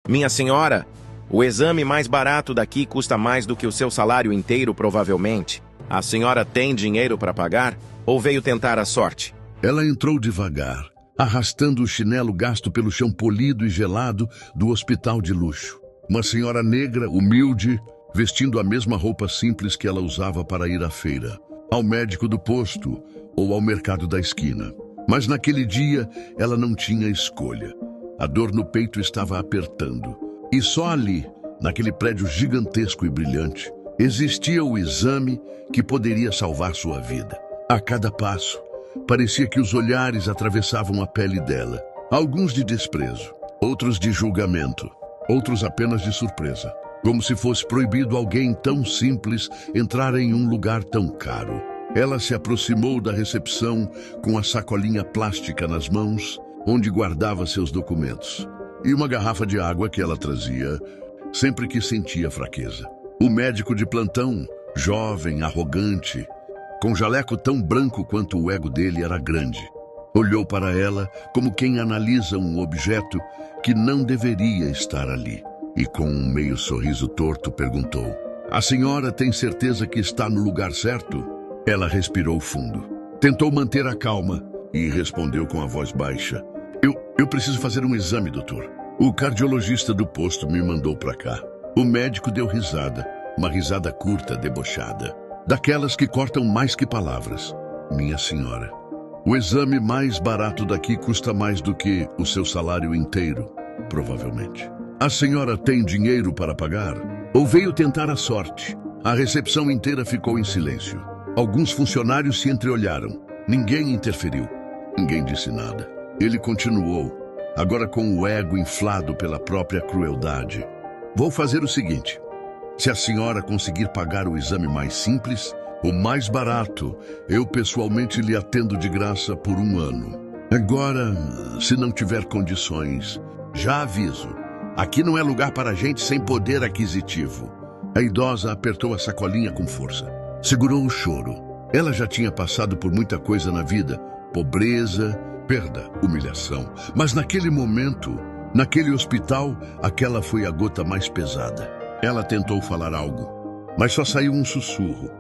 Minha senhora, o exame mais barato daqui custa mais do que o seu salário inteiro, provavelmente. A senhora tem dinheiro para pagar ou veio tentar a sorte? Ela entrou devagar, arrastando o chinelo gasto pelo chão polido e gelado do hospital de luxo. Uma senhora negra, humilde, vestindo a mesma roupa simples que ela usava para ir à feira, ao médico do posto ou ao mercado da esquina. Mas naquele dia, ela não tinha escolha. A dor no peito estava apertando. E só ali, naquele prédio gigantesco e brilhante, existia o exame que poderia salvar sua vida. A cada passo, parecia que os olhares atravessavam a pele dela. Alguns de desprezo, outros de julgamento, outros apenas de surpresa. Como se fosse proibido alguém tão simples entrar em um lugar tão caro. Ela se aproximou da recepção com a sacolinha plástica nas mãos, onde guardava seus documentos, e uma garrafa de água que ela trazia sempre que sentia fraqueza. O médico de plantão, jovem, arrogante, com jaleco tão branco quanto o ego dele era grande, olhou para ela como quem analisa um objeto que não deveria estar ali. E com um meio sorriso torto perguntou: "A senhora tem certeza que está no lugar certo?" Ela respirou fundo. Tentou manter a calma e respondeu com a voz baixa: Eu preciso fazer um exame, doutor. O cardiologista do posto me mandou para cá." O médico deu risada, uma risada curta, debochada. Daquelas que cortam mais que palavras. "Minha senhora, o exame mais barato daqui custa mais do que o seu salário inteiro, provavelmente. A senhora tem dinheiro para pagar? Ou veio tentar a sorte?" A recepção inteira ficou em silêncio. Alguns funcionários se entreolharam. Ninguém interferiu. Ninguém disse nada. Ele continuou, agora com o ego inflado pela própria crueldade. "Vou fazer o seguinte. Se a senhora conseguir pagar o exame mais simples, o mais barato, eu pessoalmente lhe atendo de graça por 1 ano. Agora, se não tiver condições, já aviso. Aqui não é lugar para gente sem poder aquisitivo." A idosa apertou a sacolinha com força. Segurou o choro. Ela já tinha passado por muita coisa na vida. Pobreza, perda, humilhação. Mas naquele momento, naquele hospital, aquela foi a gota mais pesada. Ela tentou falar algo, mas só saiu um sussurro.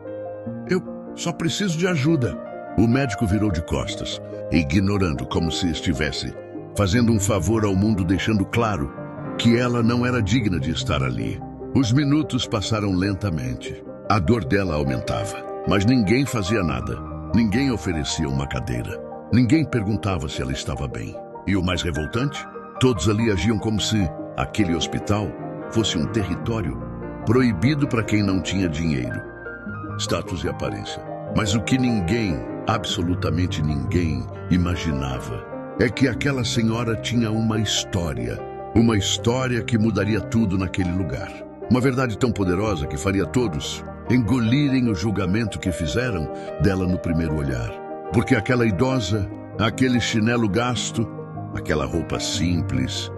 "Eu só preciso de ajuda." O médico virou de costas, ignorando, como se estivesse fazendo um favor ao mundo, deixando claro que ela não era digna de estar ali. Os minutos passaram lentamente. A dor dela aumentava, mas ninguém fazia nada. Ninguém oferecia uma cadeira. Ninguém perguntava se ela estava bem. E o mais revoltante? Todos ali agiam como se aquele hospital fosse um território proibido para quem não tinha dinheiro, status e aparência. Mas o que ninguém, absolutamente ninguém, imaginava é que aquela senhora tinha uma história que mudaria tudo naquele lugar. Uma verdade tão poderosa que faria todos engolirem o julgamento que fizeram dela no primeiro olhar. Porque aquela idosa, aquele chinelo gasto, aquela roupa simples,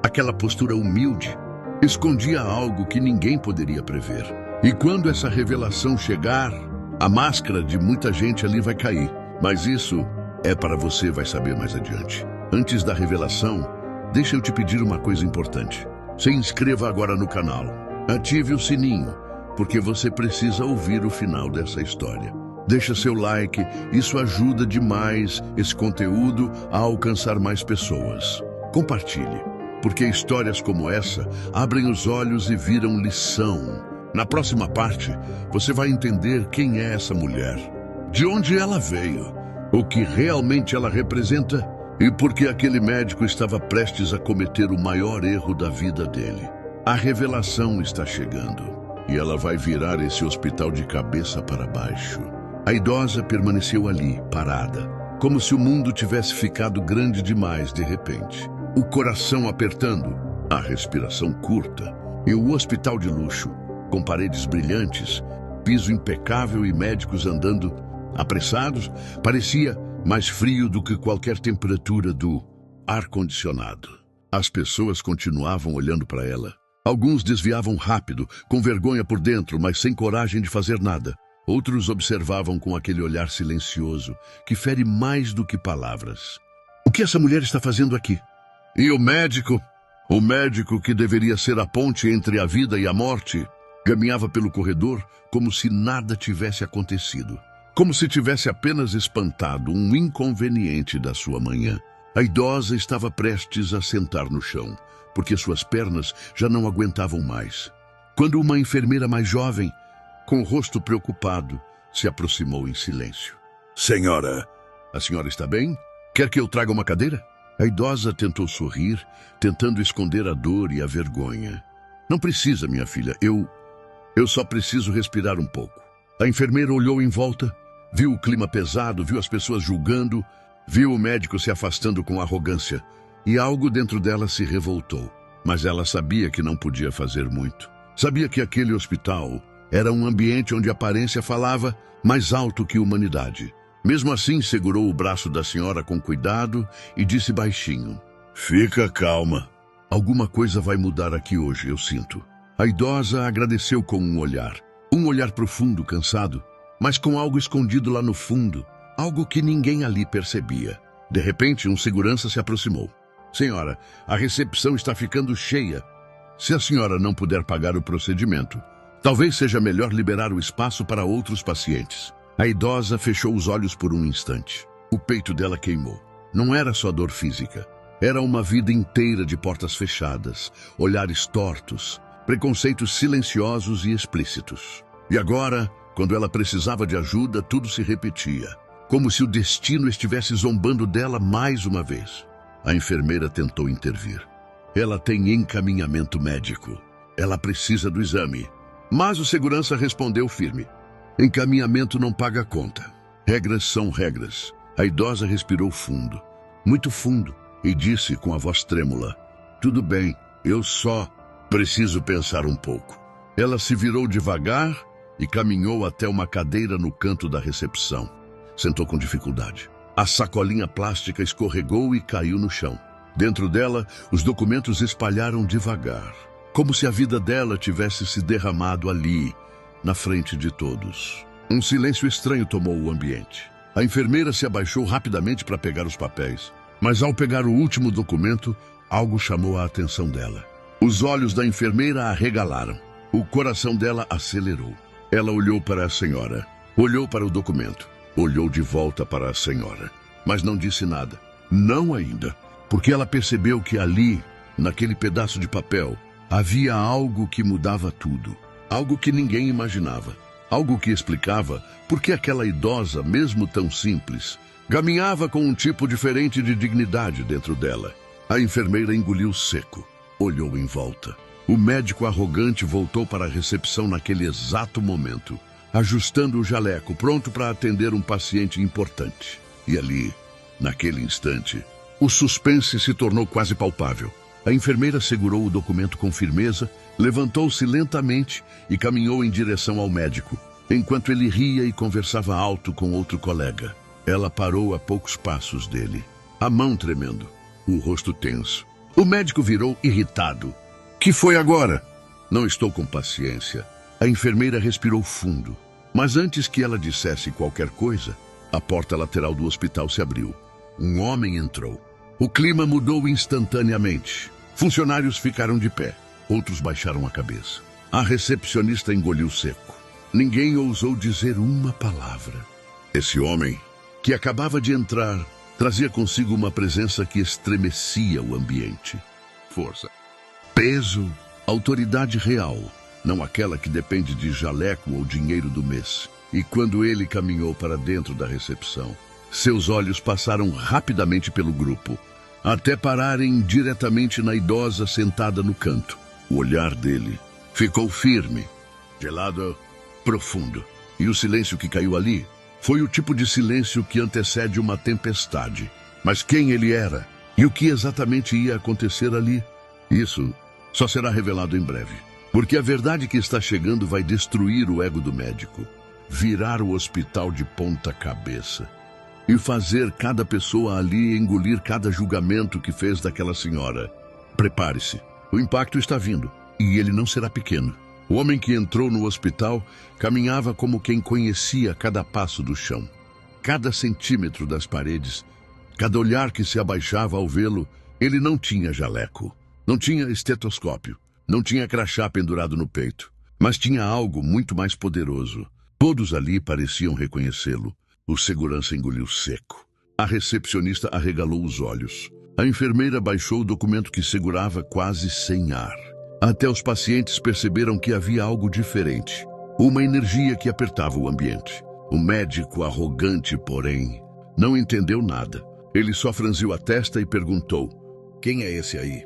aquela postura humilde, escondia algo que ninguém poderia prever. E quando essa revelação chegar, a máscara de muita gente ali vai cair. Mas isso é para você, vai saber mais adiante. Antes da revelação, deixa eu te pedir uma coisa importante. Se inscreva agora no canal. Ative o sininho, porque você precisa ouvir o final dessa história. Deixa seu like, isso ajuda demais esse conteúdo a alcançar mais pessoas. Compartilhe, porque histórias como essa abrem os olhos e viram lição. Na próxima parte, você vai entender quem é essa mulher, de onde ela veio, o que realmente ela representa e por que aquele médico estava prestes a cometer o maior erro da vida dele. A revelação está chegando e ela vai virar esse hospital de cabeça para baixo. A idosa permaneceu ali, parada, como se o mundo tivesse ficado grande demais de repente. O coração apertando, a respiração curta, e o hospital de luxo, com paredes brilhantes, piso impecável e médicos andando apressados, parecia mais frio do que qualquer temperatura do ar-condicionado. As pessoas continuavam olhando para ela. Alguns desviavam rápido, com vergonha por dentro, mas sem coragem de fazer nada. Outros observavam com aquele olhar silencioso, que fere mais do que palavras. O que essa mulher está fazendo aqui? E o médico? O médico, que deveria ser a ponte entre a vida e a morte, caminhava pelo corredor como se nada tivesse acontecido. Como se tivesse apenas espantado um inconveniente da sua manhã. A idosa estava prestes a sentar no chão, porque suas pernas já não aguentavam mais. Quando uma enfermeira mais jovem, com o rosto preocupado, se aproximou em silêncio. Senhora, a senhora está bem? Quer que eu traga uma cadeira? A idosa tentou sorrir, tentando esconder a dor e a vergonha. Não precisa, minha filha. Eu só preciso respirar um pouco. A enfermeira olhou em volta, viu o clima pesado, viu as pessoas julgando, viu o médico se afastando com arrogância, e algo dentro dela se revoltou. Mas ela sabia que não podia fazer muito. Sabia que aquele hospital era um ambiente onde a aparência falava mais alto que humanidade. Mesmo assim, segurou o braço da senhora com cuidado e disse baixinho: Fica calma. Alguma coisa vai mudar aqui hoje, eu sinto. A idosa agradeceu com um olhar profundo, cansado, mas com algo escondido lá no fundo, algo que ninguém ali percebia. De repente, um segurança se aproximou. Senhora, a recepção está ficando cheia. Se a senhora não puder pagar o procedimento, talvez seja melhor liberar o espaço para outros pacientes. A idosa fechou os olhos por um instante. O peito dela queimou. Não era só dor física. Era uma vida inteira de portas fechadas, olhares tortos, preconceitos silenciosos e explícitos. E agora, quando ela precisava de ajuda, tudo se repetia, como se o destino estivesse zombando dela mais uma vez. A enfermeira tentou intervir. Ela tem encaminhamento médico. Ela precisa do exame. Mas o segurança respondeu firme. Encaminhamento não paga conta. Regras são regras. A idosa respirou fundo, muito fundo, e disse com a voz trêmula: Tudo bem, eu só preciso pensar um pouco. Ela se virou devagar e caminhou até uma cadeira no canto da recepção. Sentou com dificuldade. A sacolinha plástica escorregou e caiu no chão. Dentro dela, os documentos espalharam devagar, como se a vida dela tivesse se derramado ali, na frente de todos. Um silêncio estranho tomou o ambiente. A enfermeira se abaixou rapidamente para pegar os papéis, mas ao pegar o último documento, algo chamou a atenção dela. Os olhos da enfermeira arregalaram. O coração dela acelerou. Ela olhou para a senhora, olhou para o documento, olhou de volta para a senhora, mas não disse nada. Não ainda, porque ela percebeu que ali, naquele pedaço de papel, havia algo que mudava tudo. Algo que ninguém imaginava. Algo que explicava por que aquela idosa, mesmo tão simples, caminhava com um tipo diferente de dignidade dentro dela. A enfermeira engoliu seco, olhou em volta. O médico arrogante voltou para a recepção naquele exato momento, ajustando o jaleco, pronto para atender um paciente importante. E ali, naquele instante, o suspense se tornou quase palpável. A enfermeira segurou o documento com firmeza, levantou-se lentamente e caminhou em direção ao médico, enquanto ele ria e conversava alto com outro colega. Ela parou a poucos passos dele, a mão tremendo, o rosto tenso. O médico virou irritado. Que foi agora? Não estou com paciência. A enfermeira respirou fundo, mas antes que ela dissesse qualquer coisa, a porta lateral do hospital se abriu. Um homem entrou. O clima mudou instantaneamente. Funcionários ficaram de pé, outros baixaram a cabeça. A recepcionista engoliu seco. Ninguém ousou dizer uma palavra. Esse homem, que acabava de entrar, trazia consigo uma presença que estremecia o ambiente. Força, peso, autoridade real, não aquela que depende de jaleco ou dinheiro do mês. E quando ele caminhou para dentro da recepção, seus olhos passaram rapidamente pelo grupo, até pararem diretamente na idosa sentada no canto. O olhar dele ficou firme, gelado, profundo. E o silêncio que caiu ali foi o tipo de silêncio que antecede uma tempestade. Mas quem ele era e o que exatamente ia acontecer ali, isso só será revelado em breve. Porque a verdade que está chegando vai destruir o ego do médico, virar o hospital de ponta cabeça e fazer cada pessoa ali engolir cada julgamento que fez daquela senhora. Prepare-se, o impacto está vindo, e ele não será pequeno. O homem que entrou no hospital caminhava como quem conhecia cada passo do chão, cada centímetro das paredes, cada olhar que se abaixava ao vê-lo. Ele não tinha jaleco, Não tinha estetoscópio, não tinha crachá pendurado no peito, mas tinha algo muito mais poderoso. Todos ali pareciam reconhecê-lo. O segurança engoliu seco. A recepcionista arregalou os olhos. A enfermeira baixou o documento que segurava quase sem ar. Até os pacientes perceberam que havia algo diferente. Uma energia que apertava o ambiente. O médico, arrogante, porém, não entendeu nada. Ele só franziu a testa e perguntou: "Quem é esse aí?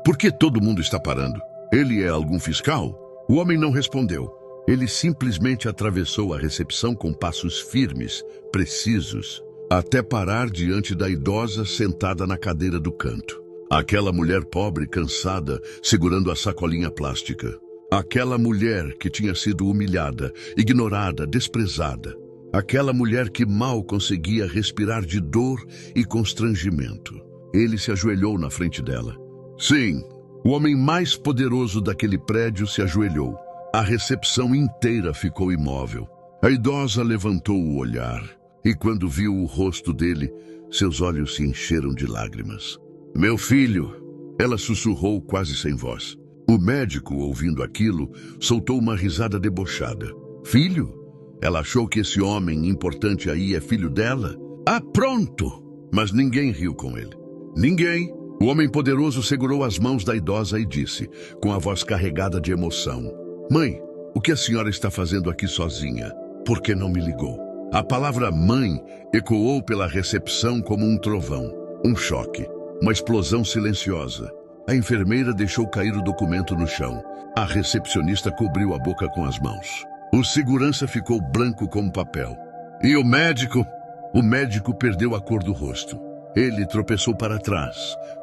Por que todo mundo está parando? Ele é algum fiscal?" O homem não respondeu. Ele simplesmente atravessou a recepção com passos firmes, precisos, até parar diante da idosa sentada na cadeira do canto. Aquela mulher pobre, cansada, segurando a sacolinha plástica. Aquela mulher que tinha sido humilhada, ignorada, desprezada. Aquela mulher que mal conseguia respirar de dor e constrangimento. Ele se ajoelhou na frente dela. Sim, o homem mais poderoso daquele prédio se ajoelhou. A recepção inteira ficou imóvel. A idosa levantou o olhar, e quando viu o rosto dele, seus olhos se encheram de lágrimas. "Meu filho!" Ela sussurrou quase sem voz. O médico, ouvindo aquilo, soltou uma risada debochada. "Filho?" Ela achou que esse homem importante aí é filho dela? "Ah, pronto!" Mas ninguém riu com ele. Ninguém. O homem poderoso segurou as mãos da idosa e disse, com a voz carregada de emoção: "Mãe, o que a senhora está fazendo aqui sozinha? Por que não me ligou?" A palavra mãe ecoou pela recepção como um trovão, um choque, uma explosão silenciosa. A enfermeira deixou cair o documento no chão. A recepcionista cobriu a boca com as mãos. O segurança ficou branco como papel. E o médico? O médico perdeu a cor do rosto. Ele tropeçou para trás,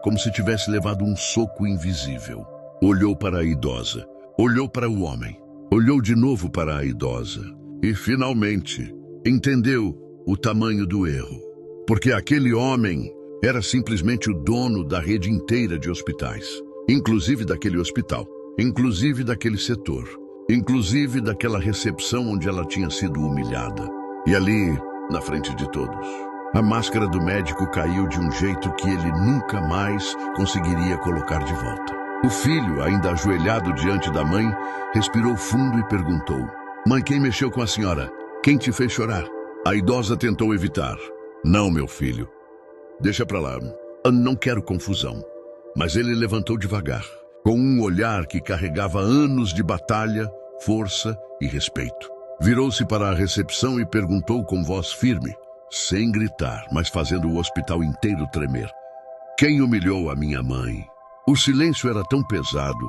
como se tivesse levado um soco invisível. Olhou para a idosa, olhou para o homem, olhou de novo para a idosa. E, finalmente, entendeu o tamanho do erro. Porque aquele homem era simplesmente o dono da rede inteira de hospitais. Inclusive daquele hospital, inclusive daquele setor, inclusive daquela recepção onde ela tinha sido humilhada. E ali, na frente de todos, a máscara do médico caiu de um jeito que ele nunca mais conseguiria colocar de volta. O filho, ainda ajoelhado diante da mãe, respirou fundo e perguntou: "Mãe, quem mexeu com a senhora? Quem te fez chorar?" A idosa tentou evitar. "Não, meu filho. Deixa pra lá. Eu não quero confusão." Mas ele levantou devagar, com um olhar que carregava anos de batalha, força e respeito. Virou-se para a recepção e perguntou com voz firme, sem gritar, mas fazendo o hospital inteiro tremer: "Quem humilhou a minha mãe?" O silêncio era tão pesado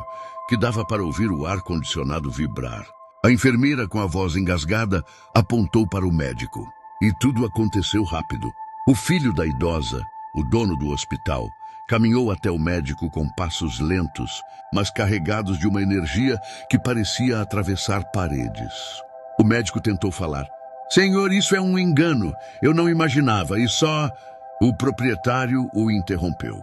que dava para ouvir o ar-condicionado vibrar. A enfermeira, com a voz engasgada, apontou para o médico. E tudo aconteceu rápido. O filho da idosa, o dono do hospital, caminhou até o médico com passos lentos, mas carregados de uma energia que parecia atravessar paredes. O médico tentou falar: "Senhor, isso é um engano. Eu não imaginava, e só..." O proprietário o interrompeu.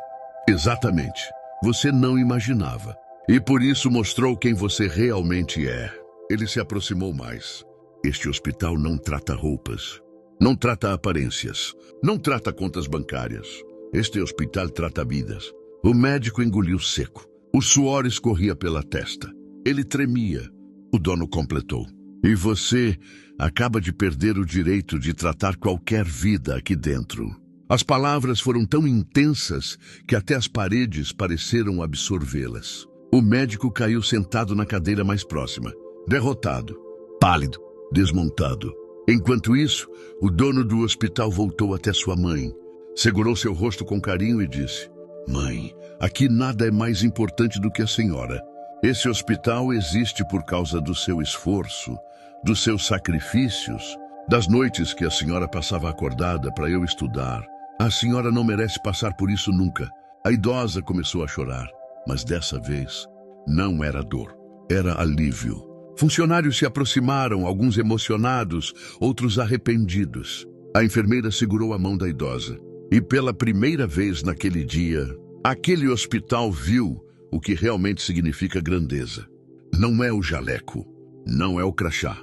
"Exatamente. Você não imaginava. E por isso mostrou quem você realmente é." Ele se aproximou mais. "Este hospital não trata roupas. Não trata aparências. Não trata contas bancárias. Este hospital trata vidas." O médico engoliu seco. O suor escorria pela testa. Ele tremia. O dono completou: "E você acaba de perder o direito de tratar qualquer vida aqui dentro." As palavras foram tão intensas que até as paredes pareceram absorvê-las. O médico caiu sentado na cadeira mais próxima, derrotado, pálido, desmontado. Enquanto isso, o dono do hospital voltou até sua mãe, segurou seu rosto com carinho e disse: "Mãe, aqui nada é mais importante do que a senhora. Esse hospital existe por causa do seu esforço, dos seus sacrifícios, das noites que a senhora passava acordada para eu estudar. A senhora não merece passar por isso nunca." A idosa começou a chorar, mas dessa vez não era dor, era alívio. Funcionários se aproximaram, alguns emocionados, outros arrependidos. A enfermeira segurou a mão da idosa. E pela primeira vez naquele dia, aquele hospital viu o que realmente significa grandeza. Não é o jaleco, não é o crachá,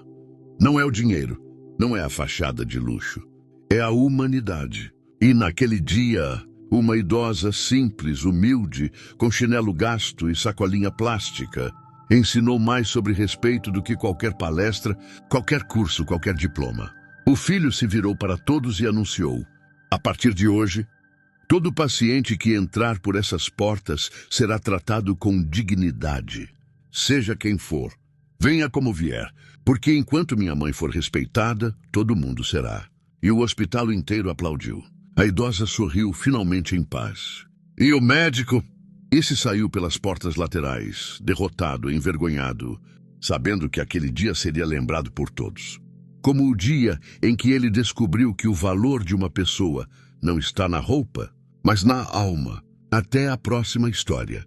não é o dinheiro, não é a fachada de luxo. É a humanidade. E naquele dia, Uma idosa simples, humilde, com chinelo gasto e sacolinha plástica, ensinou mais sobre respeito do que qualquer palestra, qualquer curso, qualquer diploma. O filho se virou para todos e anunciou: a partir de hoje, todo paciente que entrar por essas portas será tratado com dignidade. Seja quem for, venha como vier, porque enquanto minha mãe for respeitada, todo mundo será. E o hospital inteiro aplaudiu. A idosa sorriu finalmente em paz. E o médico? Esse saiu pelas portas laterais, derrotado, envergonhado, sabendo que aquele dia seria lembrado por todos. Como o dia em que ele descobriu que o valor de uma pessoa não está na roupa, mas na alma. Até a próxima história.